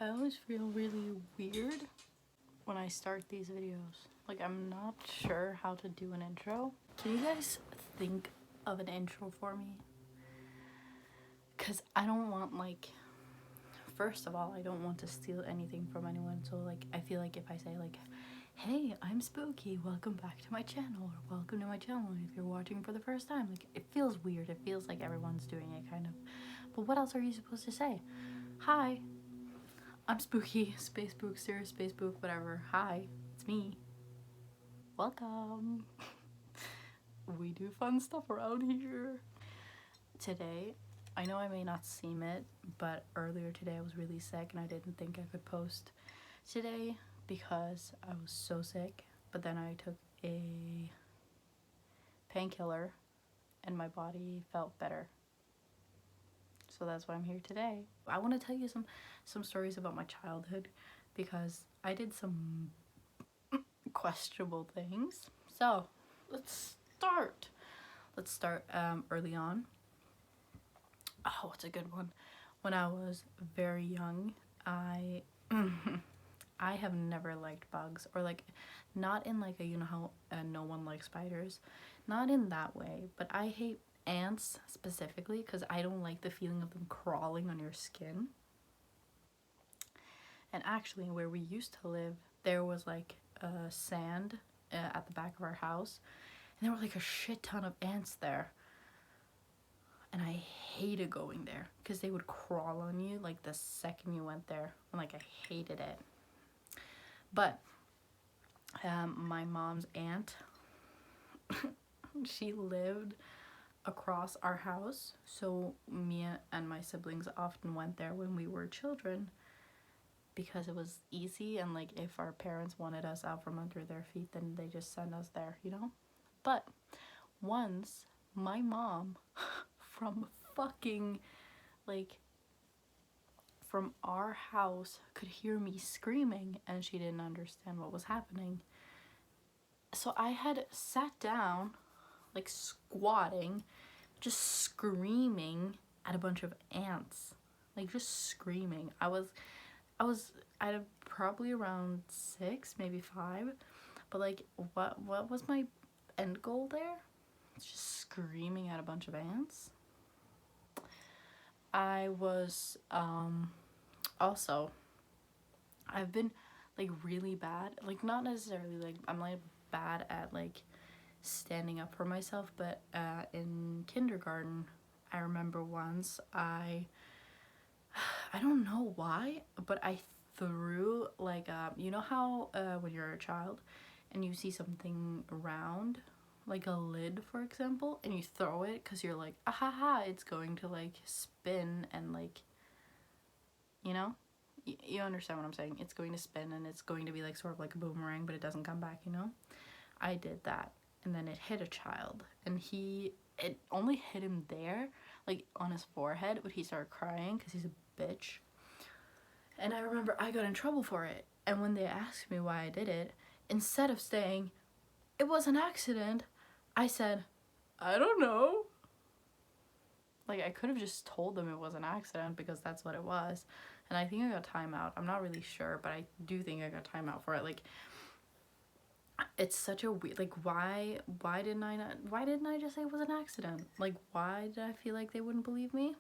I always feel really weird when I start these videos. Like, I'm not sure how to do an intro. Can you guys think of an intro for me? Because I don't want, first of all, I don't want to steal anything from anyone. So, I feel like if I say, hey, I'm Spooky, welcome back to my channel, or welcome to my channel if you're watching for the first time, it feels weird. It feels like everyone's doing it, kind of. But what else are you supposed to say? Hi, I'm Spooky, Space Spookster, Space Spook, whatever. Hi, it's me. Welcome. We do fun stuff around here. Today, I know I may not seem it, but earlier today I was really sick and I didn't think I could post today because I was so sick. But then I took a painkiller and my body felt better. So that's why I'm here today. I want to tell you some stories about my childhood because I did some questionable things. So let's start. Let's start early on. Oh, what's a good one? When I was very young, I I have never liked bugs, or not in a, you know how no one likes spiders, not in that way, but I hate ants specifically because I don't like the feeling of them crawling on your skin. And actually, where we used to live, there was sand at the back of our house, and there were a shit ton of ants there. And I hated going there because they would crawl on you the second you went there. And I hated it. But my mom's aunt, she lived across our house, so me and my siblings often went there when we were children because it was easy, and if our parents wanted us out from under their feet, then they just send us there, you know. But once my mom from fucking from our house could hear me screaming, and she didn't understand what was happening. So I had sat down, squatting, just screaming at a bunch of ants, just screaming. I was at probably around 6, maybe 5, but what was my end goal there? Just screaming at a bunch of ants. I was also, I've been really bad, not necessarily I'm bad at standing up for myself, but in kindergarten I remember once I don't know why, but I threw you know how when you're a child and you see something round, like a lid for example, and you throw it because you're like, ah ha ha, it's going to spin, and you know, you understand what I'm saying, it's going to spin and it's going to be sort of like a boomerang, but it doesn't come back, you know. I did that, and then it hit a child, and it only hit him there, on his forehead, but he started crying because he's a bitch. And I remember I got in trouble for it, and when they asked me why I did it, instead of saying it was an accident, I said, I don't know. I could have just told them it was an accident because that's what it was. And I think I got timeout. I'm not really sure, but I do think I got timeout for it. It's such a weird, why didn't I just say it was an accident? Why did I feel like they wouldn't believe me?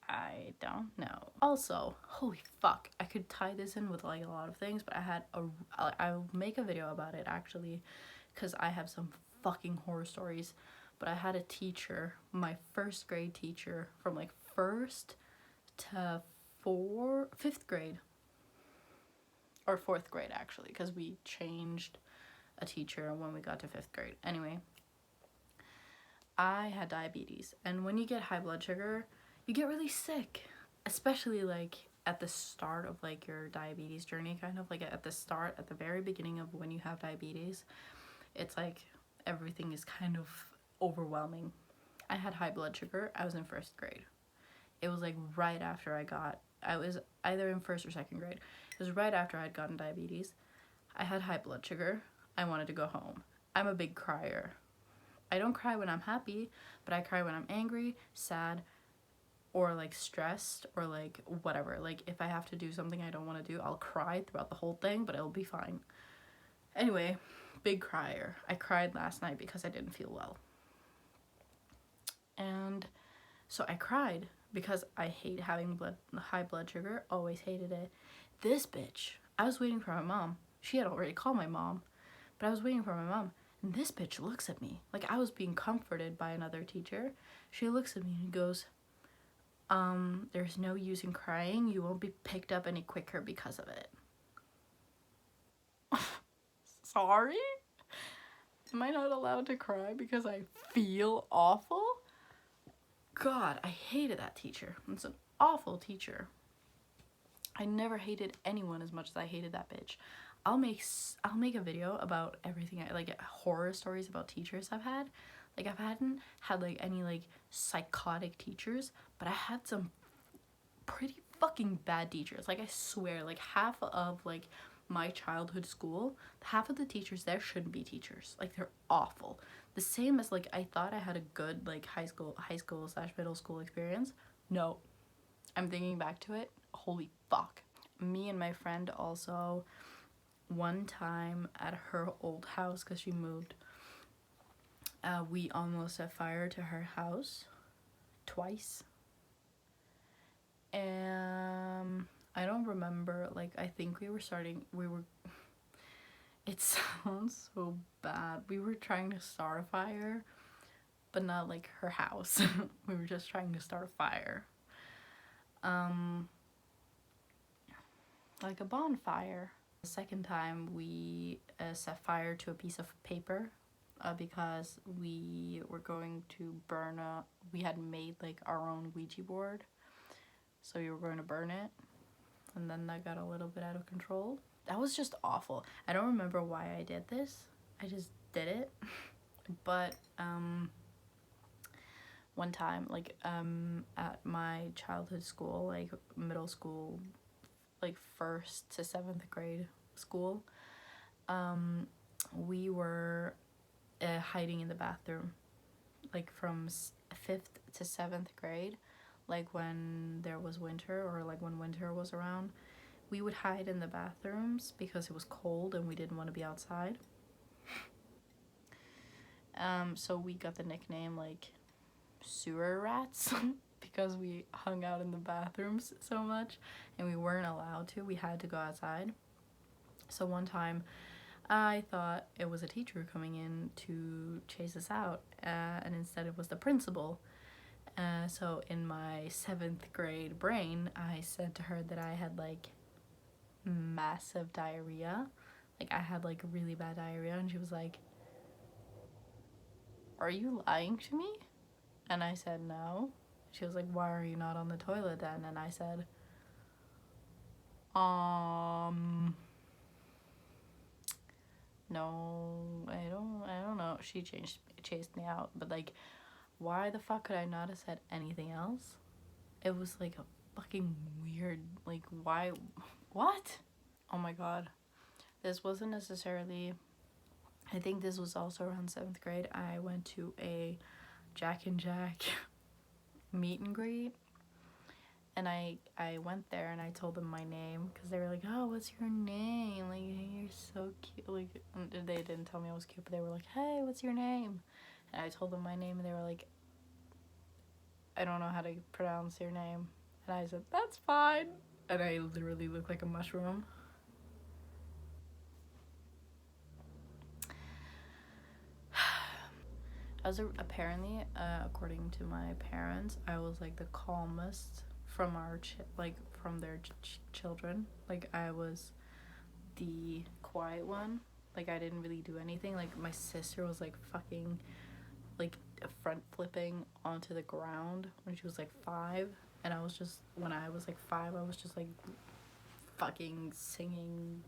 I don't know. Also, holy fuck, I could tie this in with a lot of things, but I'll make a video about it actually, because I have some fucking horror stories. But I had a teacher, my first grade teacher, from first to fifth grade, or fourth grade actually, because we changed a teacher when we got to fifth grade. Anyway, I had diabetes, and when you get high blood sugar, you get really sick, especially at the start of your diabetes journey, kind of at the start, at the very beginning of when you have diabetes. It's everything is kind of overwhelming. I had high blood sugar. I was in first grade. It was right after I was either in first or second grade. It was right after I'd gotten diabetes. I had high blood sugar. I wanted to go home. I'm a big crier. I don't cry when I'm happy, but I cry when I'm angry, sad, or like stressed or like whatever. Like if I have to do something I don't want to do, I'll cry throughout the whole thing, but it'll be fine. Anyway, big crier. I cried last night because I didn't feel well. And so I cried because I hate having high blood sugar, always hated it. This bitch, I was waiting for my mom. She had already called my mom, but I was waiting for my mom. And this bitch looks at me like I was being comforted by another teacher. She looks at me and goes, there's no use in crying. You won't be picked up any quicker because of it. Sorry? Am I not allowed to cry because I feel awful? God, I hated that teacher. It's an awful teacher. I never hated anyone as much as I hated that bitch. I'll make a video about everything, like horror stories about teachers I've had. Like I hadn't had like any like psychotic teachers, but I had some pretty fucking bad teachers. Like I swear, like half of like my childhood school, half of the teachers there shouldn't be teachers. Like they're awful. The same as like I thought I had a good like high school / middle school experience. No. I'm thinking back to it. Holy fuck. Me and my friend also, one time at her old house, because she moved, we almost set fire to her house twice. And I don't remember, like I think it sounds so bad. We were trying to start a fire, but not like her house. We were just trying to start a fire. Like a bonfire. The second time we set fire to a piece of paper because we were going to burn we had made like our own Ouija board. So we were going to burn it. And then that got a little bit out of control. That was just awful. I don't remember why I did this. I just did it. But one time, like at my childhood school, like middle school, like 1st to 7th grade school, we were hiding in the bathroom, like from 5th to 7th grade, like when there was winter or like when winter was around. We would hide in the bathrooms because it was cold and we didn't want to be outside. So we got the nickname like sewer rats because we hung out in the bathrooms so much and we weren't allowed to. We had to go outside. So one time I thought it was a teacher coming in to chase us out, and instead it was the principal. So in my 7th grade brain, I said to her that I had like massive diarrhea. Like I had like really bad diarrhea, and she was like, "Are you lying to me?" And I said no. She was like, "Why are you not on the toilet then?" And I said, no, I don't know. She chased me out, but like, why the fuck could I not have said anything else? It was like a fucking weird, like, why, what? Oh my god. This wasn't necessarily, I think this was also around 7th grade. I went to a Jack and Jack meet and greet, and I went there and I told them my name because they were like, "Oh, what's your name? Like, you're so cute." Like, they didn't tell me I was cute, but they were like, "Hey, what's your name?" And I told them my name, and they were like, "I don't know how to pronounce your name." And I said, "That's fine." And I literally looked like a mushroom. Apparently, according to my parents, I was like the calmest from from their children. Like I was the quiet one. Like I didn't really do anything. Like my sister was like fucking like front flipping onto the ground when she was like 5, and when I was like 5, I was just like fucking singing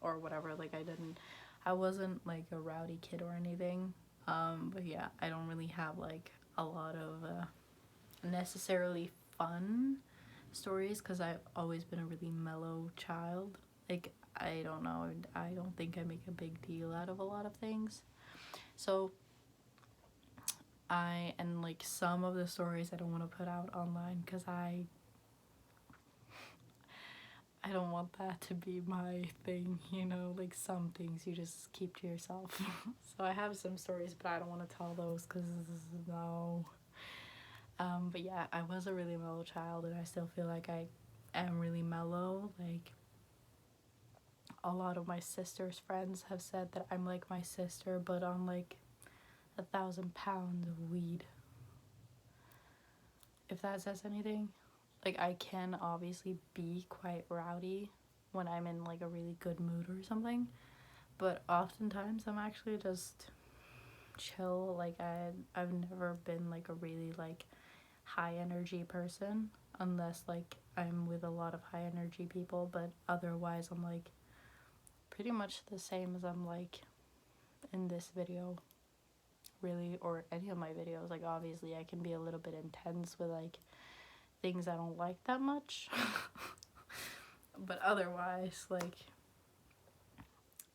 or whatever. Like I wasn't like a rowdy kid or anything. But yeah, I don't really have like a lot of necessarily fun stories because I've always been a really mellow child. Like, I don't know, I don't think I make a big deal out of a lot of things. So and like some of the stories I don't want to put out online because I don't want that to be my thing, you know, like some things you just keep to yourself. So I have some stories, but I don't want to tell those because no. But yeah, I was a really mellow child, and I still feel like I am really mellow. Like, a lot of my sister's friends have said that I'm like my sister, but on like 1,000 pounds of weed. If that says anything. Like, I can obviously be quite rowdy when I'm in like a really good mood or something, but oftentimes I'm actually just chill. Like, I've never been like a really like high energy person unless like I'm with a lot of high energy people, but otherwise I'm like pretty much the same as I'm like in this video, really, or any of my videos. Like, obviously I can be a little bit intense with like things I don't like that much. But otherwise, like,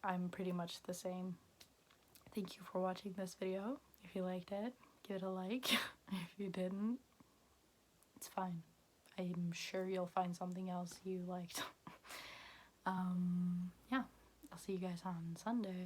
I'm pretty much the same. Thank you for watching this video. If you liked it, give it a like. If you didn't, it's fine. I'm sure you'll find something else you liked. Yeah, I'll see you guys on Sunday.